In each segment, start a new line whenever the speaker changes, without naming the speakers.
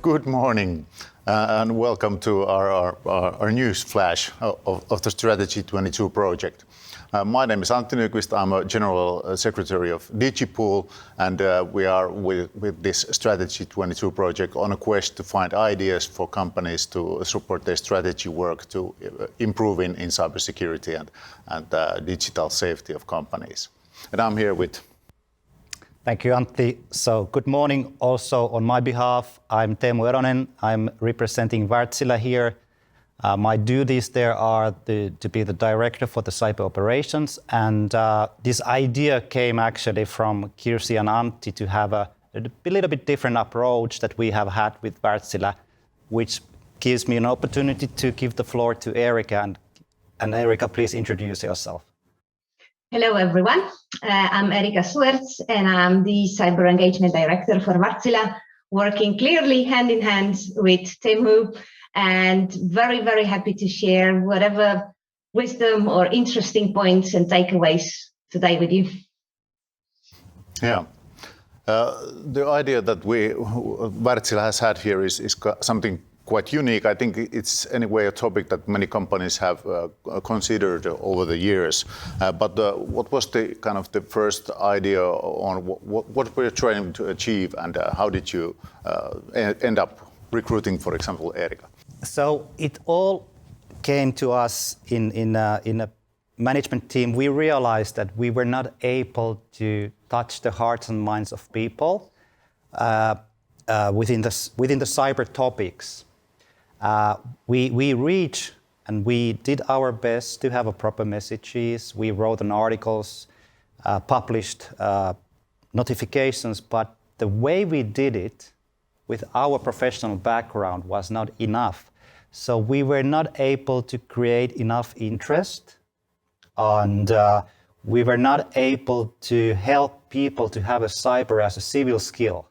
Good morning, and welcome to our news flash of the Strategy 22 project. My name is Antti Nyqvist. I'm a General Secretary of Digipooli, and we are with this Strategy 22 project on a quest to find ideas for companies to support their strategy work to improve in cybersecurity and digital safety of companies. And I'm here with...
Thank you, Antti. So good morning also on my behalf. I'm Teemu Eronen. I'm representing Wärtsilä here. My duties there are to be the director for the cyber operations. And this idea came actually from Kirsi and Antti to have a little bit different approach that we have had with Wärtsilä, which gives me an opportunity to give the floor to Erika. And Erika, please introduce yourself.
Hello, everyone. I'm Erika Suerz, and I'm the Cyber Engagement Director for Wärtsilä, working clearly hand in hand with Teemu, and very, very happy to share whatever wisdom or interesting points and takeaways today with you.
Yeah. The idea that Wärtsilä has had here is something quite unique. I think it's anyway a topic that many companies have considered over the years. But what was the kind of the first idea on what were you trying to achieve, and how did you end up recruiting, for example, Erika?
So it all came to us in a management team. We realized that we were not able to touch the hearts and minds of people within the cyber topics. We reached and we did our best to have a proper messages. We wrote articles, published notifications, but the way we did it with our professional background was not enough. So we were not able to create enough interest, and we were not able to help people to have a cyber as a civil skill,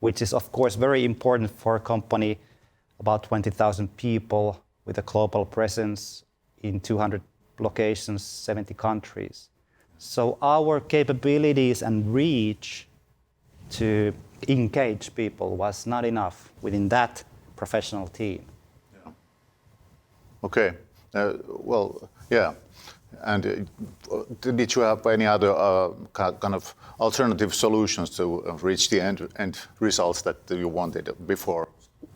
which is of course very important for a company about 20,000 people with a global presence in 200 locations, 70 countries. So our capabilities and reach to engage people was not enough within that professional team.
Yeah. Okay. Well, yeah. And did you have any other kind of alternative solutions to reach the end results that you wanted before?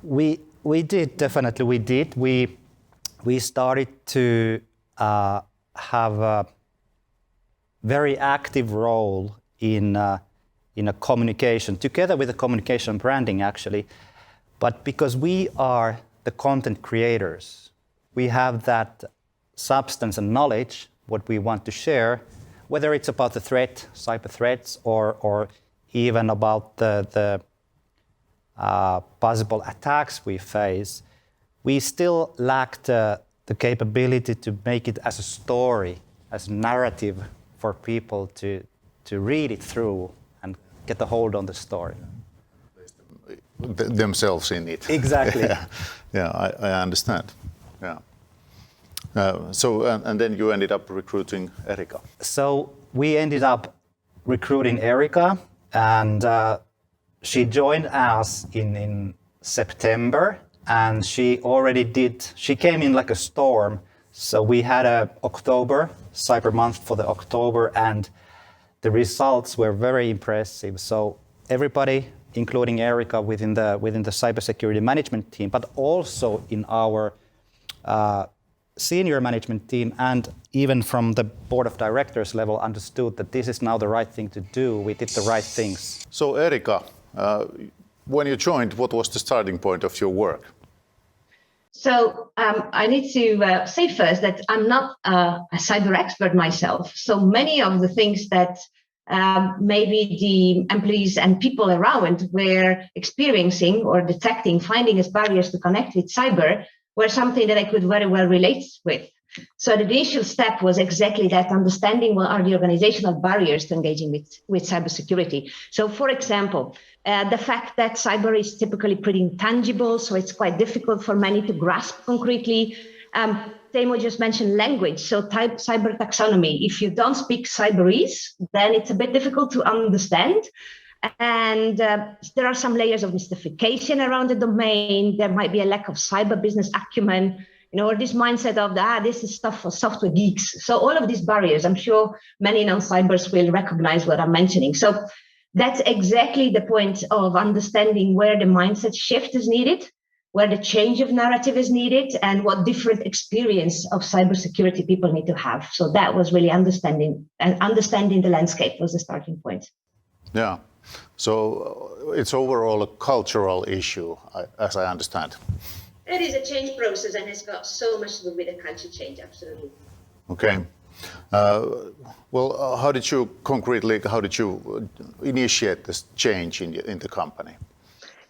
We did, definitely we did. We started to have a very active role in a communication, together with the communication branding actually. But because we are the content creators, we have that substance and knowledge, what we want to share, whether it's about the threat, cyber threats, or even about the possible attacks we face, we still lack the capability to make it as a story, as a narrative for people to read it through and get a hold on the story.
Themselves in it.
Exactly.
Yeah, I understand. Yeah. So and then you ended up recruiting Erika.
So we ended up recruiting Erika, and she joined us in September, and she came in like a storm. So we had a October, Cyber Month for the October, and the results were very impressive. So everybody, including Erika within the cybersecurity management team, but also in our senior management team and even from the board of directors level, understood that this is now the right thing to do. We did the right things.
So Erika, when you joined, what was the starting point of your work?
So I need to say first that I'm not a cyber expert myself. So many of the things that maybe the employees and people around were experiencing or detecting, finding as barriers to connect with cyber were something that I could very well relate with. So the initial step was exactly that, understanding what are the organizational barriers to engaging with cybersecurity. So for example, the fact that cyber is typically pretty intangible, so it's quite difficult for many to grasp concretely. Teemu just mentioned language, so cyber taxonomy. If you don't speak cyberese, then it's a bit difficult to understand. And there are some layers of mystification around the domain. There might be a lack of cyber business acumen, or this mindset of this is stuff for software geeks. So all of these barriers, I'm sure many non-cybers will recognize what I'm mentioning. So that's exactly the point of understanding where the mindset shift is needed, where the change of narrative is needed, and what different experience of cybersecurity people need to have. So that was really understanding the landscape was the starting point.
Yeah. So it's overall a cultural issue, as I understand.
It is a change process and it's got so much to do with the culture change, absolutely.
Okay. Well, how did you initiate this change in the company?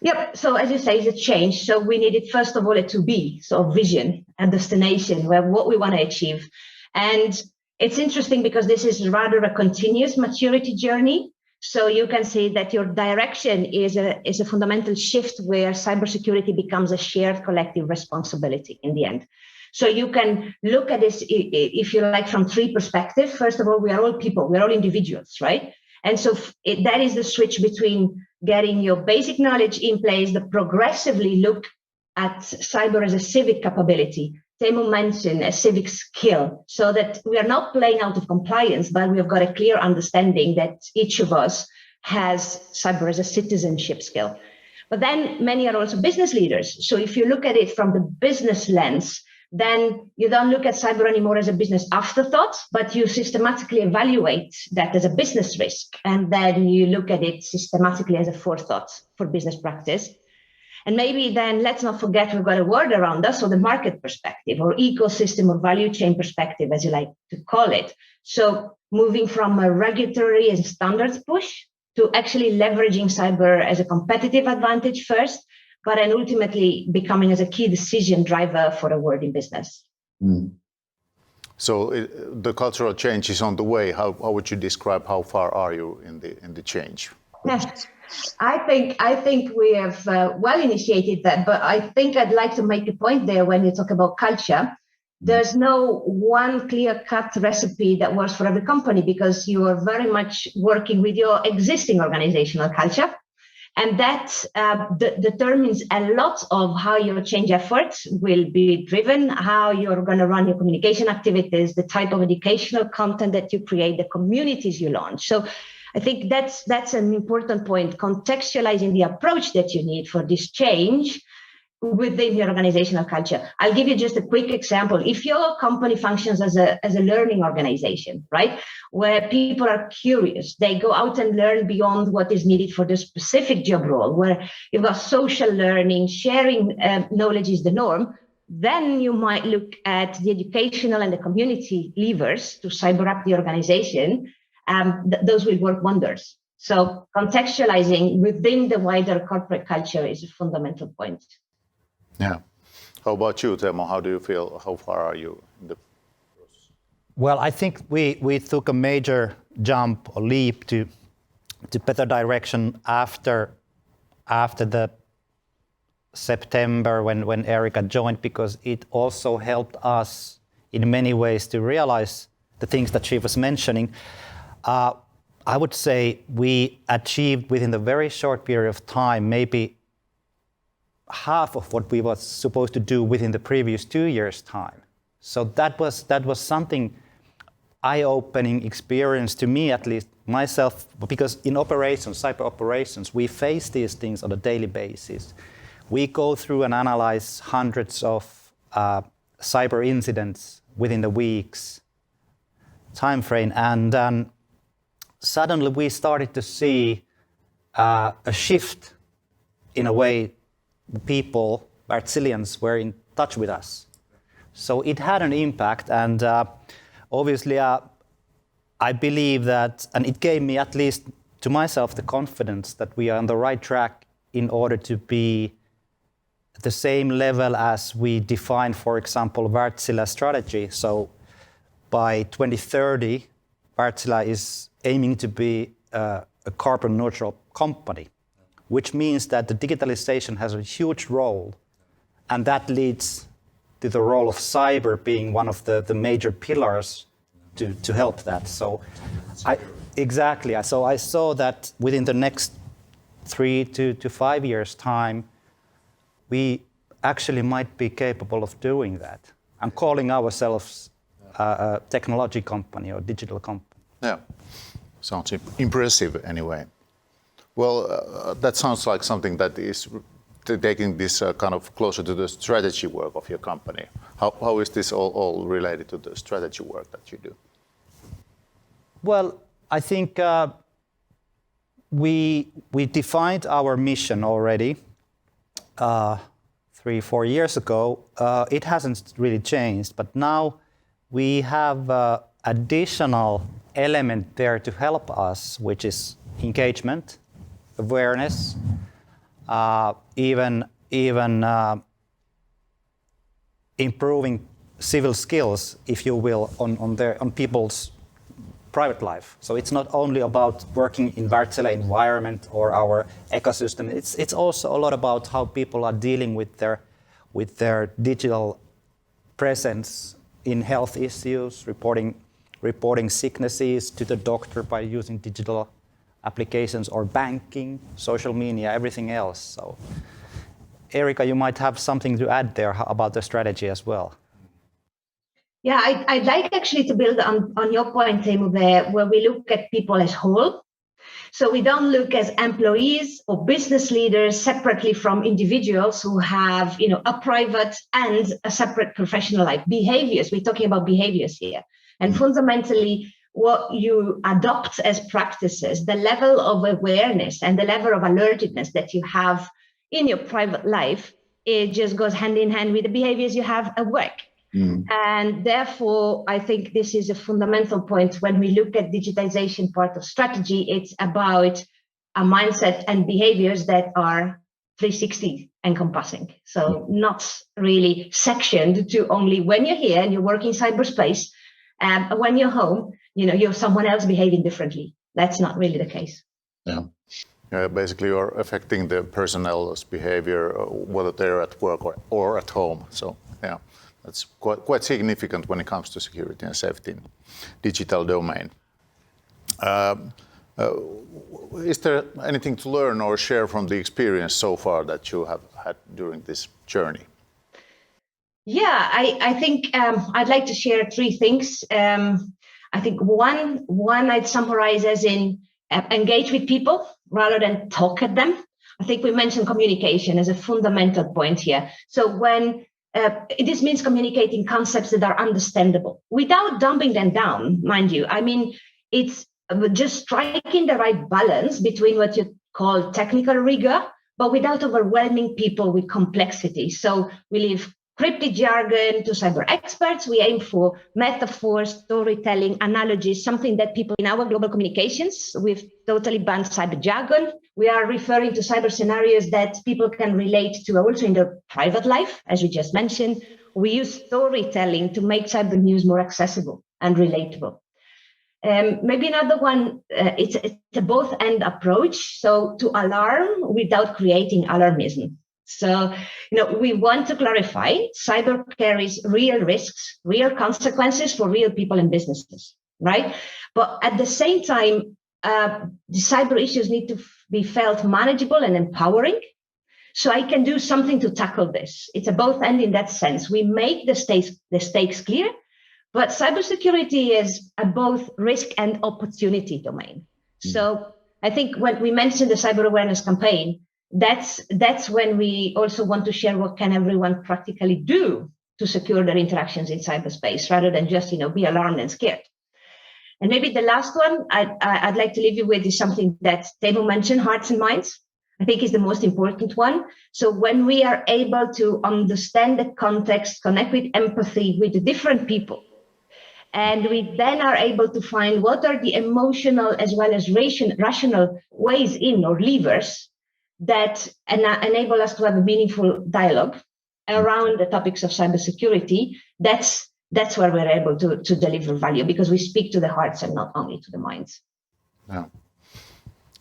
Yep. So as you say, it's a change. So we needed, first of all, a to be, so a vision, a destination, where what we want to achieve. And it's interesting because this is rather a continuous maturity journey. So you can see that your direction is a fundamental shift where cybersecurity becomes a shared collective responsibility in the end. So you can look at this, if you like, from three perspectives. First of all, we are all people, we're all individuals, right? And so that is the switch between getting your basic knowledge in place, that progressively look at cyber as a civic capability. Teemu mentioned a civic skill, so that we are not playing out of compliance, but we have got a clear understanding that each of us has cyber as a citizenship skill. But then many are also business leaders. So if you look at it from the business lens, then you don't look at cyber anymore as a business afterthought, but you systematically evaluate that as a business risk. And then you look at it systematically as a forethought for business practice. And maybe then let's not forget we've got a word around us, or the market perspective, or ecosystem or value chain perspective, as you like to call it. So moving from a regulatory and standards push to actually leveraging cyber as a competitive advantage first, but then ultimately becoming as a key decision driver for a word in business.
Mm. So the cultural change is on the way. How would you describe how far are you in the change?
Yes. I think we have well initiated that, but I think I'd like to make a point there when you talk about culture. There's no one clear-cut recipe that works for every company, because you are very much working with your existing organizational culture. And that determines a lot of how your change efforts will be driven, how you're going to run your communication activities, the type of educational content that you create, the communities you launch. So I think that's an important point, contextualizing the approach that you need for this change within your organizational culture. I'll give you just a quick example. If your company functions as a learning organization, right, where people are curious, they go out and learn beyond what is needed for the specific job role, where you've got social learning, sharing knowledge is the norm, then you might look at the educational and the community levers to cyber up the organization. Those will work wonders. So contextualizing within the wider corporate culture is a fundamental point.
Yeah. How about you, Teemu? How do you feel? How far are you in the process?
Well, I think we took a major jump or leap to better direction after the September when Erika joined, because it also helped us in many ways to realize the things that she was mentioning. I would say we achieved within a very short period of time maybe half of what we were supposed to do within the previous 2 years' time. So that was something eye-opening experience to me, at least myself, because in operations, cyber operations, we face these things on a daily basis. We go through and analyze hundreds of cyber incidents within the week's time frame, and suddenly we started to see a shift in a way. People, Wärtsiläns, were in touch with us. So it had an impact, and obviously I believe that, and it gave me, at least to myself, the confidence that we are on the right track in order to be at the same level as we define, for example, Wärtsilä strategy. So by 2030, Wärtsilä is aiming to be a carbon neutral company, which means that the digitalization has a huge role, and that leads to the role of cyber being one of the major pillars to help that. So I saw that within the next 3 to 5 years' time, we actually might be capable of doing that and calling ourselves a technology company or digital company.
Yeah, sounds impressive anyway. Well, that sounds like something that is taking this kind of closer to the strategy work of your company. How is this all related to the strategy work that you do?
Well, I think we defined our mission already 3-4 years ago. It hasn't really changed, but now we have additional element there to help us, which is engagement, awareness, even improving civil skills, if you will, on people's private life. So it's not only about working in Wärtsilä environment or our ecosystem. It's also a lot about how people are dealing with their digital presence in health issues, reporting sicknesses to the doctor by using digital applications, or banking, social media, everything else. So, Erika, you might have something to add there about the strategy as well.
Yeah, I'd like actually to build on your point, Teemu, there, where we look at people as whole. So we don't look as employees or business leaders separately from individuals who have, a private and a separate professional life. Behaviors, we're talking about behaviors here. And fundamentally, what you adopt as practices, the level of awareness and the level of alertedness that you have in your private life, it just goes hand in hand with the behaviors you have at work. And therefore, I think this is a fundamental point when we look at digitization part of strategy. It's about a mindset and behaviors that are 360 encompassing. So not really sectioned to only when you're here and you work in cyberspace, and when you're home, you're someone else behaving differently. That's not really the case.
Yeah. Basically, you're affecting the personnel's behavior, whether they're at work or at home. So, yeah, that's quite significant when it comes to security and safety in digital domain. Is there anything to learn or share from the experience so far that you have had during this journey?
Yeah, I think I'd like to share 3 things. I think one I'd summarize as in engage with people rather than talk at them. I think we mentioned communication as a fundamental point here. So when this means communicating concepts that are understandable without dumbing them down, mind you. I mean, it's just striking the right balance between what you call technical rigor, but without overwhelming people with complexity. So we leave cryptic jargon to cyber experts. We aim for metaphors, storytelling, analogies, something that people in our global communications, we've totally banned cyber jargon. We are referring to cyber scenarios that people can relate to also in their private life, as we just mentioned. We use storytelling to make cyber news more accessible and relatable. Maybe another one, it's a both-end approach. So to alarm without creating alarmism. So, we want to clarify cyber carries real risks, real consequences for real people and businesses, right? But at the same time, the cyber issues need to be felt manageable and empowering. So I can do something to tackle this. It's a both end in that sense. We make the stakes clear, but cybersecurity is a both risk and opportunity domain. So I think when we mentioned the cyber awareness campaign, that's when we also want to share what can everyone practically do to secure their interactions in cyberspace rather than just be alarmed and scared. And maybe the last one I'd like to leave you with is something that Teemu mentioned, hearts and minds. I think is the most important one. So when we are able to understand the context, connect with empathy with the different people, and we then are able to find what are the emotional as well as rational ways in or levers that enable us to have a meaningful dialogue around the topics of cybersecurity, that's where we're able to deliver value, because we speak to the hearts and not only to the minds.
Yeah.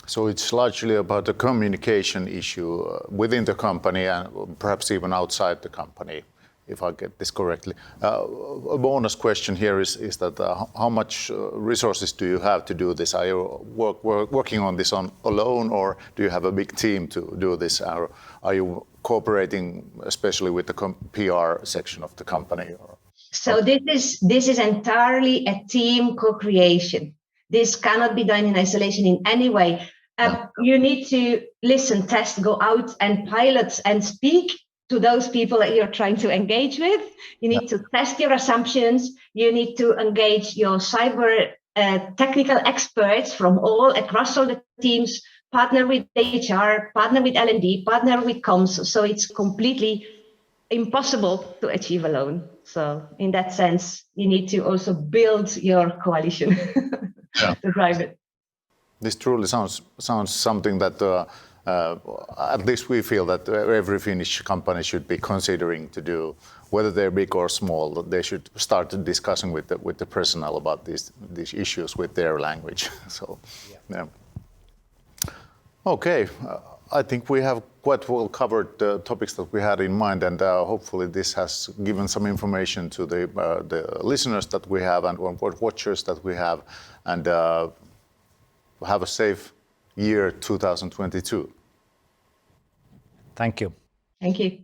So it's largely about the communication issue within the company and perhaps even outside the company if I get this correctly. A bonus question here is that how much resources do you have to do this? Are you working on this alone, or do you have a big team to do this? Or are you cooperating especially with the PR section of the company?
So this is entirely a team co-creation. This cannot be done in isolation in any way. You need to listen, test, go out and pilot and speak to those people that you're trying to engage with. You need to test your assumptions. You need to engage your cyber technical experts from all across all the teams, partner with HR, partner with L&D, partner with comms. So it's completely impossible to achieve alone. So in that sense, you need to also build your coalition to drive it.
This truly sounds something that at least we feel that every Finnish company should be considering to do, whether they're big or small. They should start discussing with the personnel about these issues with their language. So, yeah. Okay, I think we have quite well covered the topics that we had in mind, and hopefully this has given some information to the listeners that we have and watchers that we have, and have a safe year 2022.
Thank you.
Thank you.